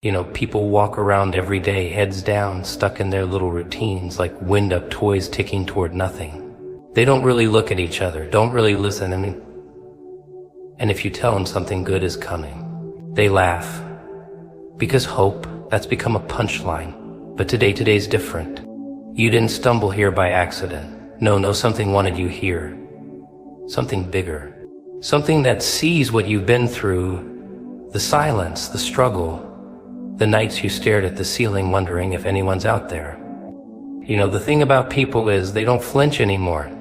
People walk around every day, heads down, stuck in their little routines, like wind-up toys ticking toward nothing. They don't really look at each other, don't really listen, and if you tell them something good is coming, they laugh. Because hope, that's become a punchline. But today's different. You didn't stumble here by accident. No, something wanted you here. Something bigger. Something that sees what you've been through, the silence, the struggle, the nights you stared at the ceiling wondering if anyone's out there. The thing about people is they don't flinch anymore.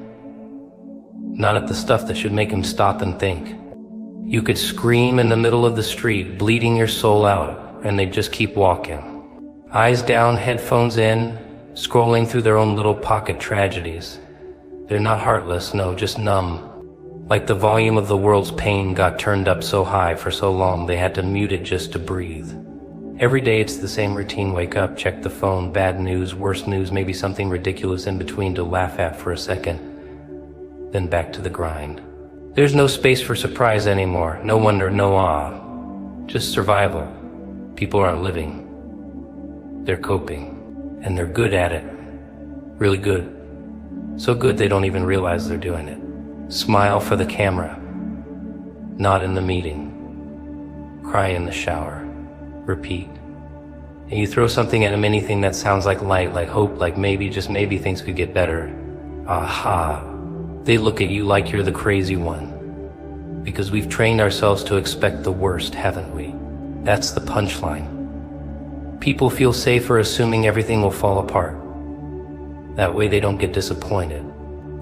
Not at the stuff that should make them stop and think. You could scream in the middle of the street, bleeding your soul out, and they'd just keep walking. Eyes down, headphones in, scrolling through their own little pocket tragedies. They're not heartless, no, just numb. Like the volume of the world's pain got turned up so high for so long they had to mute it just to breathe. Every day it's the same routine: wake up, check the phone, bad news, worse news, maybe something ridiculous in between to laugh at for a second, then back to the grind. There's no space for surprise anymore, no wonder, no awe, just survival. People aren't living. They're coping, and they're good at it. Really good. So good they don't even realize they're doing it. Smile for the camera. Nod in the meeting. Cry in the shower. Repeat. And you throw something at them, anything that sounds like light, like hope, like maybe, just maybe things could get better. Aha. They look at you like you're the crazy one. Because we've trained ourselves to expect the worst, haven't we? That's the punchline. People feel safer assuming everything will fall apart. That way they don't get disappointed.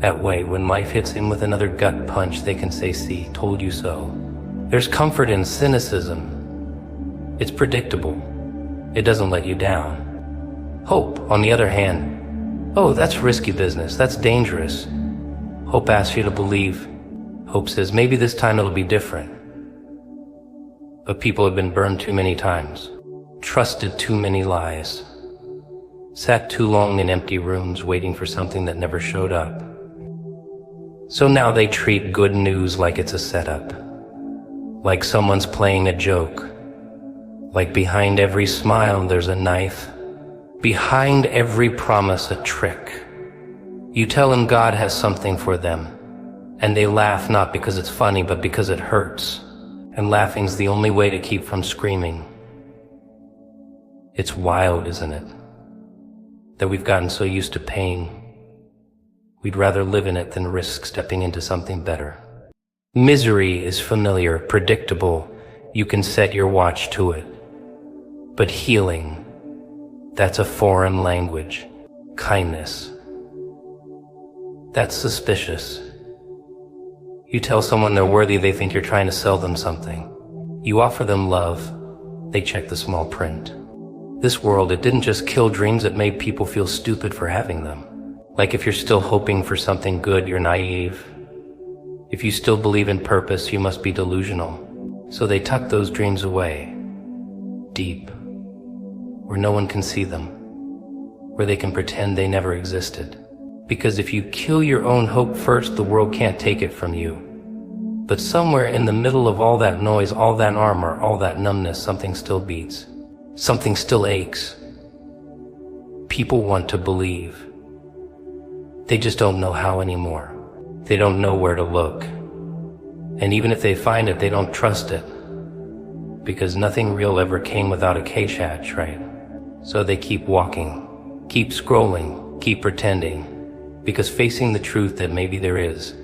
That way, when life hits them with another gut punch, they can say, see, told you so. There's comfort in cynicism. It's predictable. It doesn't let you down. Hope, on the other hand, oh, that's risky business, that's dangerous. Hope asks you to believe. Hope says, maybe this time it'll be different. But people have been burned too many times, trusted too many lies, sat too long in empty rooms waiting for something that never showed up. So now they treat good news like it's a setup, like someone's playing a joke, like behind every smile there's a knife, behind every promise a trick. You tell them God has something for them, and they laugh not because it's funny, but because it hurts. And laughing's the only way to keep from screaming. It's wild, isn't it? That we've gotten so used to pain, we'd rather live in it than risk stepping into something better. Misery is familiar, predictable. You can set your watch to it. But healing, that's a foreign language. Kindness, that's suspicious. You tell someone they're worthy, they think you're trying to sell them something. You offer them love, they check the small print. This world, it didn't just kill dreams, it made people feel stupid for having them. Like if you're still hoping for something good, you're naive. If you still believe in purpose, you must be delusional. So they tuck those dreams away, deep, where no one can see them, where they can pretend they never existed. Because if you kill your own hope first, the world can't take it from you. But somewhere in the middle of all that noise, all that armor, all that numbness, something still beats. Something still aches. People want to believe. They just don't know how anymore. They don't know where to look. And even if they find it, they don't trust it. Because nothing real ever came without a cache, right? So they keep walking, keep scrolling, keep pretending. Because facing the truth that maybe there is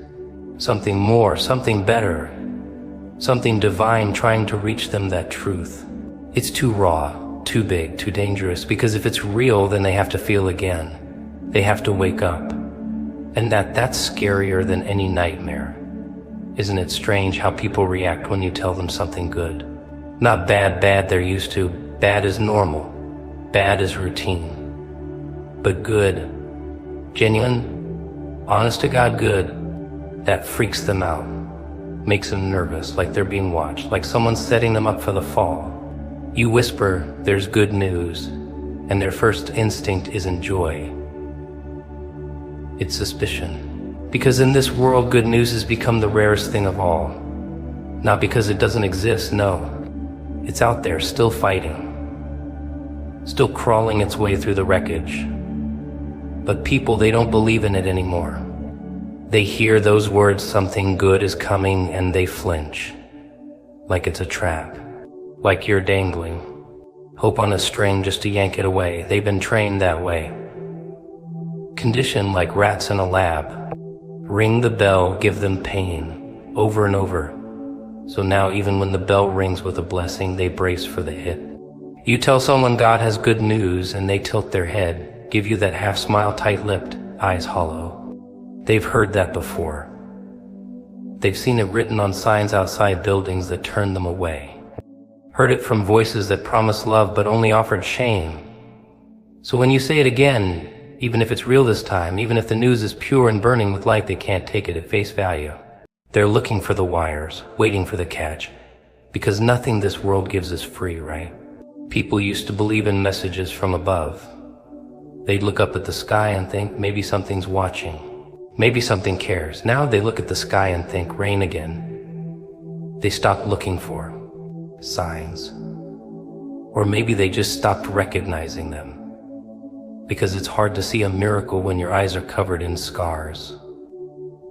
something more, something better, something divine trying to reach them, that truth, it's too raw, too big, too dangerous. Because if it's real, then they have to feel again. They have to wake up. And that's scarier than any nightmare. Isn't it strange how people react when you tell them something good? Not bad they're used to. Bad is normal. Bad is routine. But good, genuine, honest to God good, that freaks them out, makes them nervous, like they're being watched, like someone's setting them up for the fall. You whisper, there's good news, and their first instinct isn't joy. It's suspicion. Because in this world, good news has become the rarest thing of all. Not because it doesn't exist, no. It's out there, still fighting. still crawling its way through the wreckage. But people, they don't believe in it anymore. They hear those words, something good is coming, and they flinch. Like it's a trap. Like you're dangling hope on a string just to yank it away. They've been trained that way. Conditioned like rats in a lab. Ring the bell, give them pain, over and over. So now even when the bell rings with a blessing, they brace for the hit. You tell someone God has good news and they tilt their head, give you that half smile, tight-lipped, eyes hollow. They've heard that before. They've seen it written on signs outside buildings that turn them away. Heard it from voices that promised love but only offered shame. So when you say it again, even if it's real this time, even if the news is pure and burning with light, they can't take it at face value. They're looking for the wires, waiting for the catch, because nothing this world gives is free, right? People used to believe in messages from above. They'd look up at the sky and think, maybe something's watching. Maybe something cares. Now they look at the sky and think, rain again. They stopped looking for signs. Or maybe they just stopped recognizing them. Because it's hard to see a miracle when your eyes are covered in scars.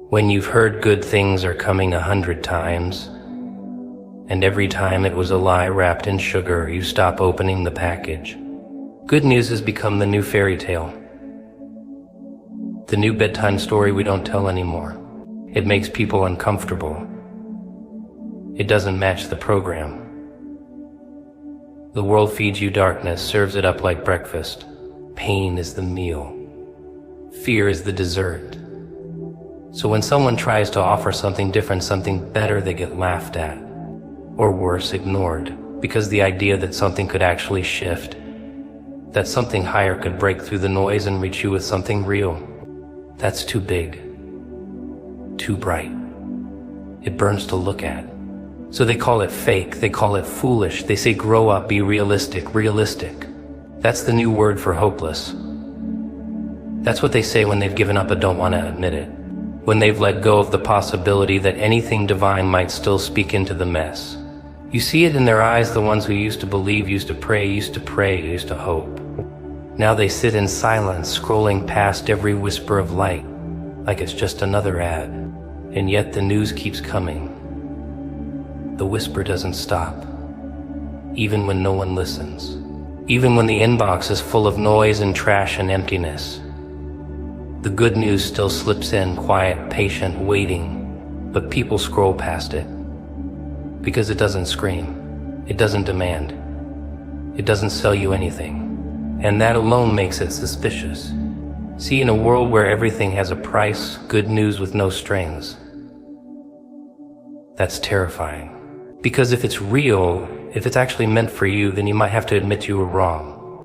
When you've heard good things are coming 100 times, and every time it was a lie wrapped in sugar, you stop opening the package. Good news has become the new fairy tale. The new bedtime story we don't tell anymore. It makes people uncomfortable. It doesn't match the program. The world feeds you darkness, serves it up like breakfast. Pain is the meal. Fear is the dessert. So when someone tries to offer something different, something better, they get laughed at. Or worse, ignored. Because the idea that something could actually shift, that something higher could break through the noise and reach you with something real, that's too big. Too bright. It burns to look at. So they call it fake, they call it foolish, they say grow up, be realistic, realistic. That's the new word for hopeless. That's what they say when they've given up but don't want to admit it. When they've let go of the possibility that anything divine might still speak into the mess. You see it in their eyes, the ones who used to believe, used to pray, used to hope. Now they sit in silence, scrolling past every whisper of light, like it's just another ad. And yet the news keeps coming. The whisper doesn't stop, even when no one listens. Even when the inbox is full of noise and trash and emptiness. The good news still slips in, quiet, patient, waiting, but people scroll past it. Because it doesn't scream, it doesn't demand, it doesn't sell you anything. And that alone makes it suspicious. See, in a world where everything has a price, good news with no strings, that's terrifying. Because if it's real, if it's actually meant for you, then you might have to admit you were wrong.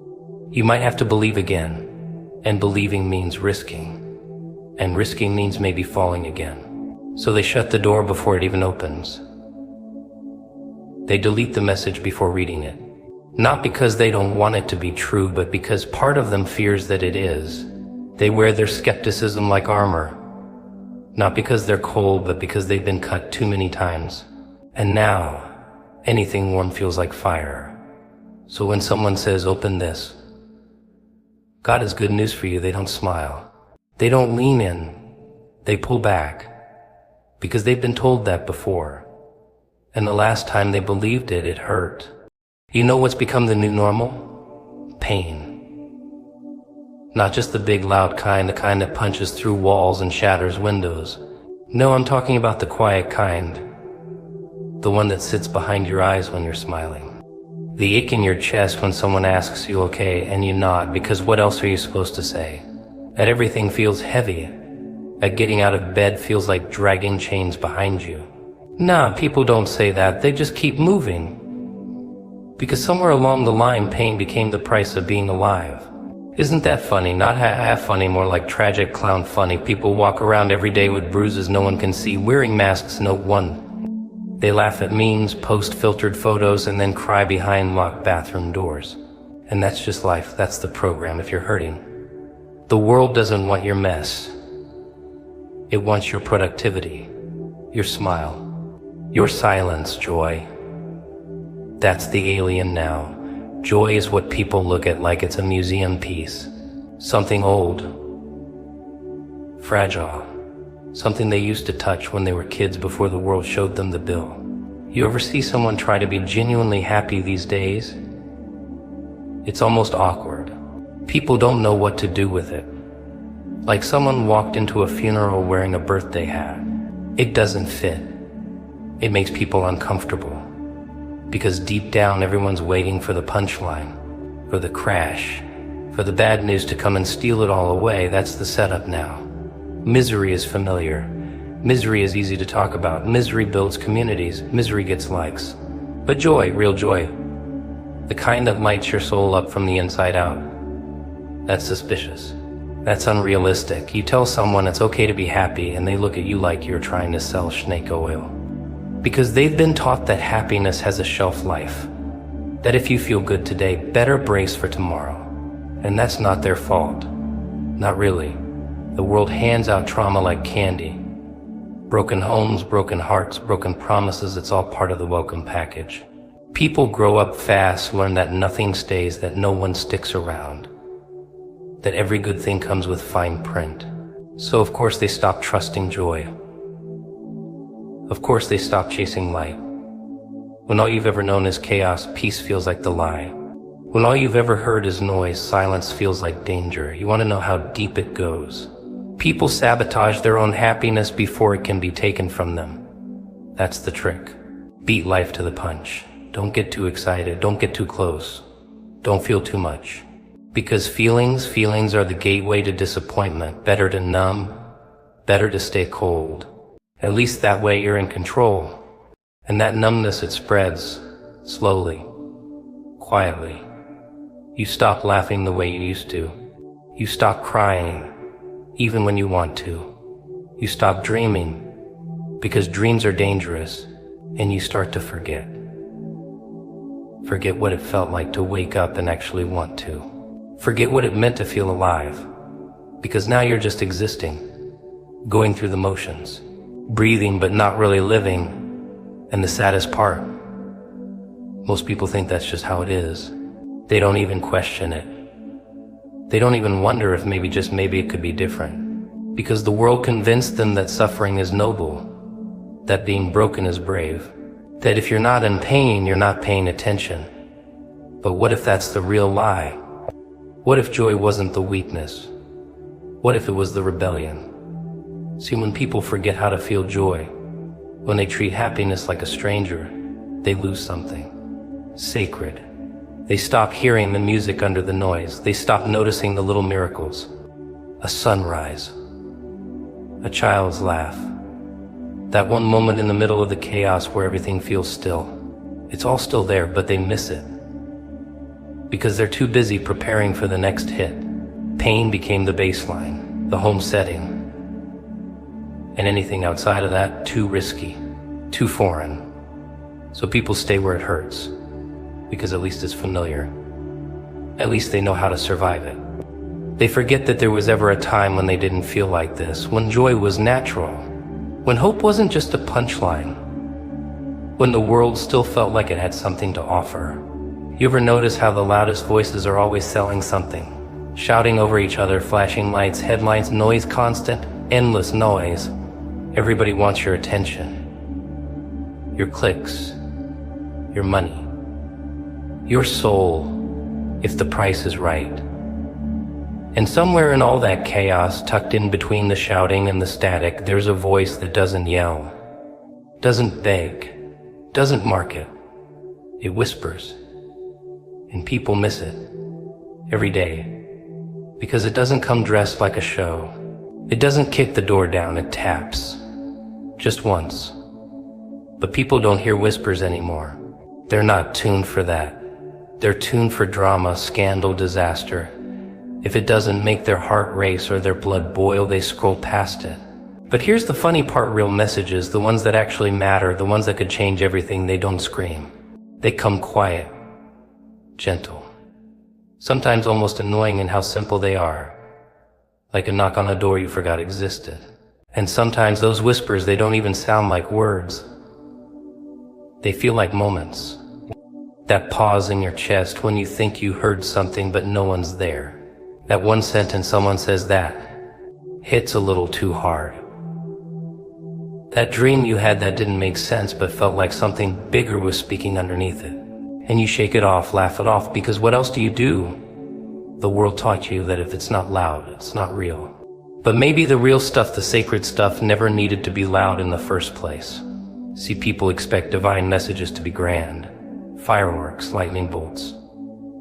You might have to believe again, and believing means risking, and risking means maybe falling again. So they shut the door before it even opens. They delete the message before reading it. Not because they don't want it to be true, but because part of them fears that it is. They wear their skepticism like armor. Not because they're cold, but because they've been cut too many times. And now, anything warm feels like fire. So when someone says, open this, God has good news for you, they don't smile. They don't lean in. They pull back. Because they've been told that before. And the last time they believed it, it hurt. You know what's become the new normal? Pain. Not just the big loud kind, the kind that punches through walls and shatters windows. No, I'm talking about the quiet kind. The one that sits behind your eyes when you're smiling. The ache in your chest when someone asks you okay and you nod, because what else are you supposed to say? That everything feels heavy. That getting out of bed feels like dragging chains behind you. Nah, people don't say that, they just keep moving. Because somewhere along the line, pain became the price of being alive. Isn't that funny? Not half funny, more like tragic clown funny. People walk around every day with bruises no one can see, wearing masks, note one. They laugh at memes, post filtered photos, and then cry behind locked bathroom doors. And that's just life, that's the program if you're hurting. The world doesn't want your mess. It wants your productivity, your smile, your silence, joy. That's the alien now, Joy is what people look at like it's a museum piece. Something old, fragile, something they used to touch when they were kids before the world showed them the bill. You ever see someone try to be genuinely happy these days? It's almost awkward. People don't know what to do with it. Like someone walked into a funeral wearing a birthday hat. It doesn't fit. It makes people uncomfortable. Because deep down everyone's waiting for the punchline, for the crash, for the bad news to come and steal it all away. That's the setup now. Misery is familiar. Misery is easy to talk about. Misery builds communities. Misery gets likes. But joy, real joy, the kind that lights your soul up from the inside out, that's suspicious. That's unrealistic. You tell someone it's okay to be happy and they look at you like you're trying to sell snake oil. Because they've been taught that happiness has a shelf life. That if you feel good today, better brace for tomorrow. And that's not their fault. Not really. The world hands out trauma like candy. Broken homes, broken hearts, broken promises, it's all part of the welcome package. People grow up fast, learn that nothing stays, that no one sticks around, that every good thing comes with fine print. So of course they stop trusting joy. Of course they stop chasing light. When all you've ever known is chaos, peace feels like the lie. When all you've ever heard is noise, silence feels like danger. You want to know how deep it goes. People sabotage their own happiness before it can be taken from them. That's the trick. Beat life to the punch. Don't get too excited. Don't get too close. Don't feel too much. Because feelings are the gateway to disappointment. Better to numb. Better to stay cold. At least that way you're in control. And that numbness, it spreads. Slowly. Quietly. You stop laughing the way you used to. You stop crying, even when you want to. You stop dreaming, because dreams are dangerous, and you start to forget. Forget what it felt like to wake up and actually want to. Forget what it meant to feel alive, because now you're just existing, going through the motions, breathing but not really living. And the saddest part, most people think that's just how it is. They don't even question it. They don't even wonder if maybe, just maybe, it could be different. Because the world convinced them that suffering is noble, that being broken is brave, that if you're not in pain, you're not paying attention. But what if that's the real lie? What if joy wasn't the weakness? What if it was the rebellion? See, when people forget how to feel joy, when they treat happiness like a stranger, they lose something sacred. They stop hearing the music under the noise. They stop noticing the little miracles. A sunrise. A child's laugh. That one moment in the middle of the chaos where everything feels still. It's all still there, but they miss it. Because they're too busy preparing for the next hit. Pain became the baseline, the home setting. And anything outside of that, too risky, too foreign. So people stay where it hurts. Because at least it's familiar. At least they know how to survive it. They forget that there was ever a time when they didn't feel like this, when joy was natural, when hope wasn't just a punchline, when the world still felt like it had something to offer. You ever notice how the loudest voices are always selling something? Shouting over each other, flashing lights, headlines, noise, constant, endless noise. Everybody wants your attention. Your clicks. Your money. Your soul, if the price is right. And somewhere in all that chaos, tucked in between the shouting and the static, there's a voice that doesn't yell, doesn't beg, doesn't market. It whispers. And people miss it every day. Because it doesn't come dressed like a show. It doesn't kick the door down, it taps. Just once. But people don't hear whispers anymore. They're not tuned for that. They're tuned for drama, scandal, disaster. If it doesn't make their heart race or their blood boil, they scroll past it. But here's the funny part, real messages, the ones that actually matter, the ones that could change everything, they don't scream. They come quiet, gentle, sometimes almost annoying in how simple they are. Like a knock on a door you forgot existed. And sometimes those whispers, they don't even sound like words. They feel like moments. That pause in your chest when you think you heard something but no one's there. That one sentence someone says that hits a little too hard. That dream you had that didn't make sense but felt like something bigger was speaking underneath it. And you shake it off, laugh it off, because what else do you do? The world taught you that if it's not loud, it's not real. But maybe the real stuff, the sacred stuff, never needed to be loud in the first place. See, people expect divine messages to be grand. Fireworks, lightning bolts,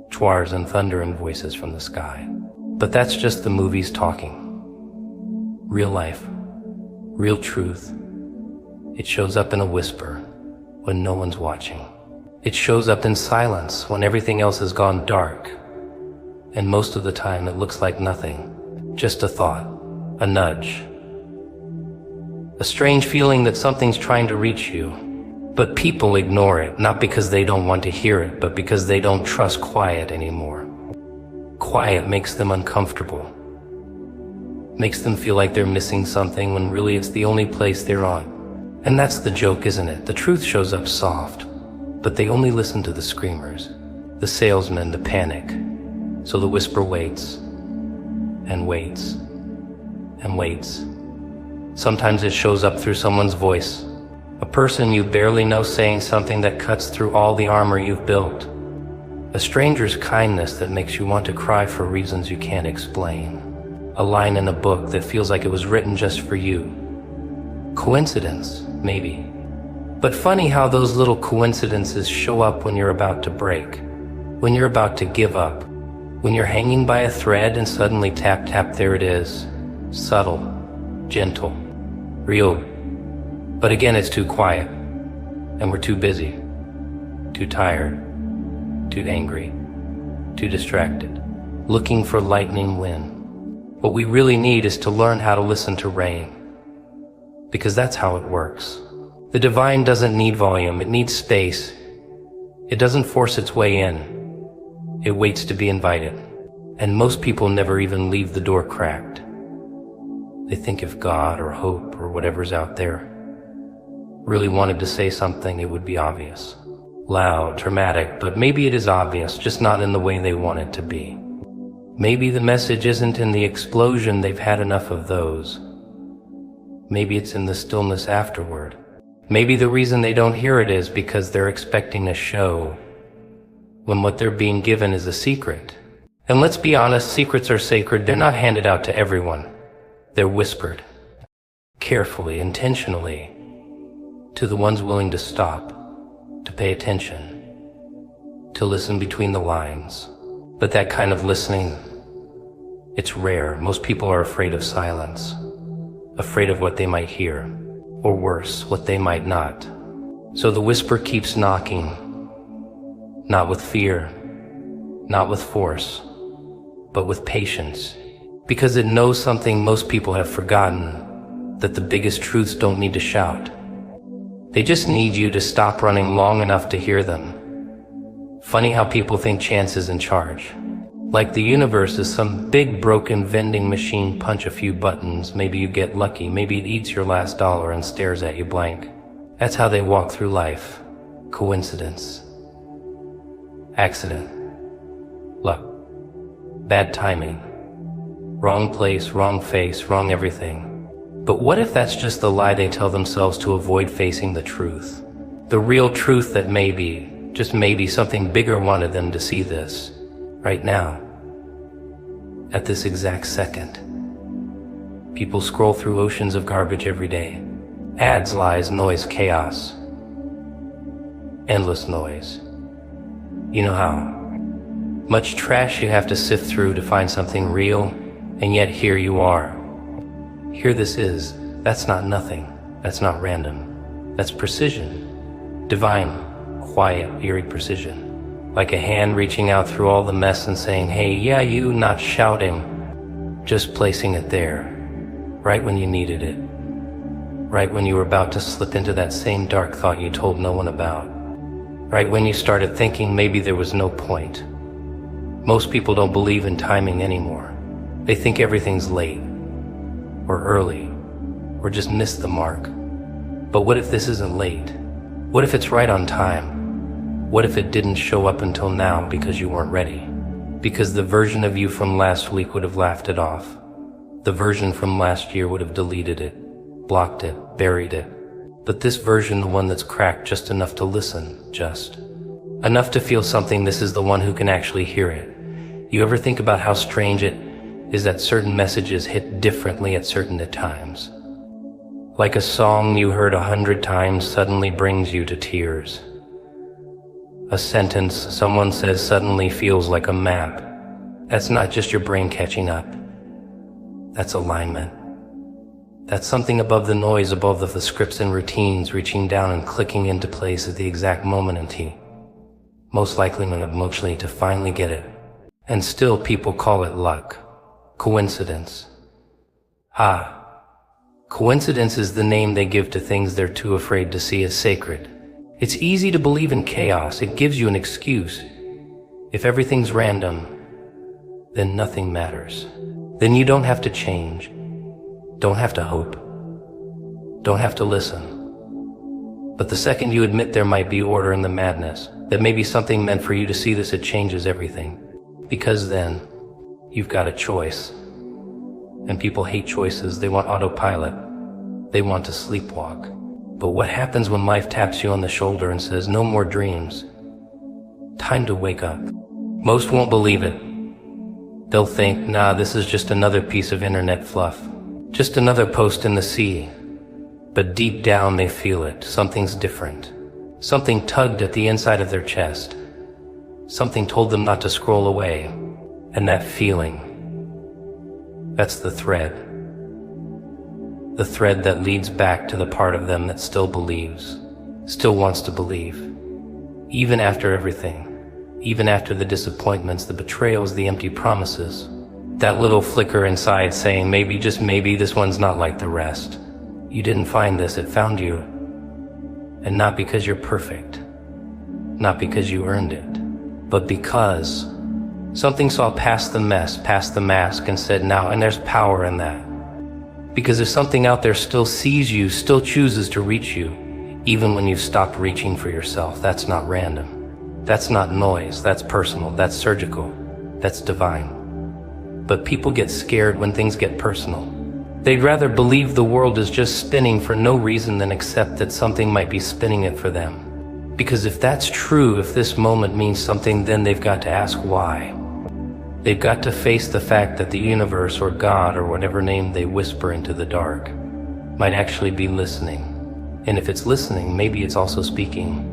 chwars and thunder and voices from the sky. But that's just the movies talking. Real life, real truth. It shows up in a whisper when no one's watching. It shows up in silence when everything else has gone dark. And most of the time it looks like nothing, just a thought, a nudge. A strange feeling that something's trying to reach you. But people ignore it, not because they don't want to hear it, but because they don't trust quiet anymore. Quiet makes them uncomfortable. Makes them feel like they're missing something when really it's the only place they're on. And that's the joke, isn't it? The truth shows up soft, but they only listen to the screamers, the salesmen, the panic. So the whisper waits, and waits, and waits. Sometimes it shows up through someone's voice, a person you barely know saying something that cuts through all the armor you've built. A stranger's kindness that makes you want to cry for reasons you can't explain. A line in a book that feels like it was written just for you. Coincidence, maybe. But funny how those little coincidences show up when you're about to break, when you're about to give up, when you're hanging by a thread and suddenly tap, tap, there it is. Subtle, gentle, real. But again, it's too quiet, and we're too busy, too tired, too angry, too distracted, looking for lightning wind. What we really need is to learn how to listen to rain, because that's how it works. The divine doesn't need volume, it needs space. It doesn't force its way in. It waits to be invited. And most people never even leave the door cracked. They think if God or hope or whatever's out there really wanted to say something, it would be obvious. Loud, dramatic, but maybe it is obvious, just not in the way they want it to be. Maybe the message isn't in the explosion, they've had enough of those. Maybe it's in the stillness afterward. Maybe the reason they don't hear it is because they're expecting a show, when what they're being given is a secret. And let's be honest, secrets are sacred. They're not handed out to everyone. They're whispered, carefully, intentionally, to the ones willing to stop, to pay attention, to listen between the lines. But that kind of listening, it's rare. Most people are afraid of silence, afraid of what they might hear, or worse, what they might not. So the whisper keeps knocking, not with fear, not with force, but with patience, because it knows something most people have forgotten, that the biggest truths don't need to shout. They just need you to stop running long enough to hear them. Funny how people think chance is in charge. Like the universe is some big broken vending machine, punch a few buttons, maybe you get lucky, maybe it eats your last dollar and stares at you blank. That's how they walk through life. Coincidence. Accident. Luck. Bad timing. Wrong place, wrong face, wrong everything. But what if that's just the lie they tell themselves to avoid facing the truth? The real truth that maybe, just maybe, something bigger wanted them to see this. Right now. At this exact second. People scroll through oceans of garbage every day. Ads, lies, noise, chaos. Endless noise. You know how much trash you have to sift through to find something real, and yet here you are. Here this is. That's not nothing. That's not random. That's precision. Divine, quiet, eerie precision. Like a hand reaching out through all the mess and saying, hey, yeah, you, not shouting, just placing it there, right when you needed it. Right when you were about to slip into that same dark thought you told no one about. Right when you started thinking maybe there was no point. Most people don't believe in timing anymore. They think everything's late, or early, or just missed the mark. But what if this isn't late? What if it's right on time? What if it didn't show up until now because you weren't ready? Because the version of you from last week would have laughed it off. The version from last year would have deleted it, blocked it, buried it. But this version, the one that's cracked just enough to listen, just enough to feel something, this is the one who can actually hear it. You ever think about how strange it is that certain messages hit differently at certain times? Like a song you heard 100 times suddenly brings you to tears. A sentence someone says suddenly feels like a map. That's not just your brain catching up. That's alignment. That's something above the noise, above the scripts and routines, reaching down and clicking into place at the exact moment in T. Most likely when emotionally to finally get it. And still people call it luck. Coincidence. Coincidence is the name they give to things they're too afraid to see as sacred. It's easy to believe in chaos. It gives you an excuse. If everything's random, then nothing matters. Then you don't have to change. Don't have to hope. Don't have to listen. But the second you admit there might be order in the madness, that maybe something meant for you to see this, it changes everything. Because then, you've got a choice. And people hate choices. They want autopilot. They want to sleepwalk. But what happens when life taps you on the shoulder and says, no more dreams? Time to wake up. Most won't believe it. They'll think, nah, this is just another piece of internet fluff. Just another post in the sea. But deep down they feel it. Something's different. Something tugged at the inside of their chest. Something told them not to scroll away. And that feeling, that's the thread. The thread that leads back to the part of them that still believes, still wants to believe. Even after everything. Even after the disappointments, the betrayals, the empty promises. That little flicker inside saying, maybe, just maybe, this one's not like the rest. You didn't find this, it found you. And not because you're perfect. Not because you earned it. But because something saw past the mess, past the mask, and said now, and there's power in that. Because if something out there still sees you, still chooses to reach you, even when you've stopped reaching for yourself, that's not random. That's not noise, that's personal, that's surgical, that's divine. But people get scared when things get personal. They'd rather believe the world is just spinning for no reason than accept that something might be spinning it for them. Because if that's true, if this moment means something, then they've got to ask why. They've got to face the fact that the universe or God or whatever name they whisper into the dark might actually be listening. And if it's listening, maybe it's also speaking.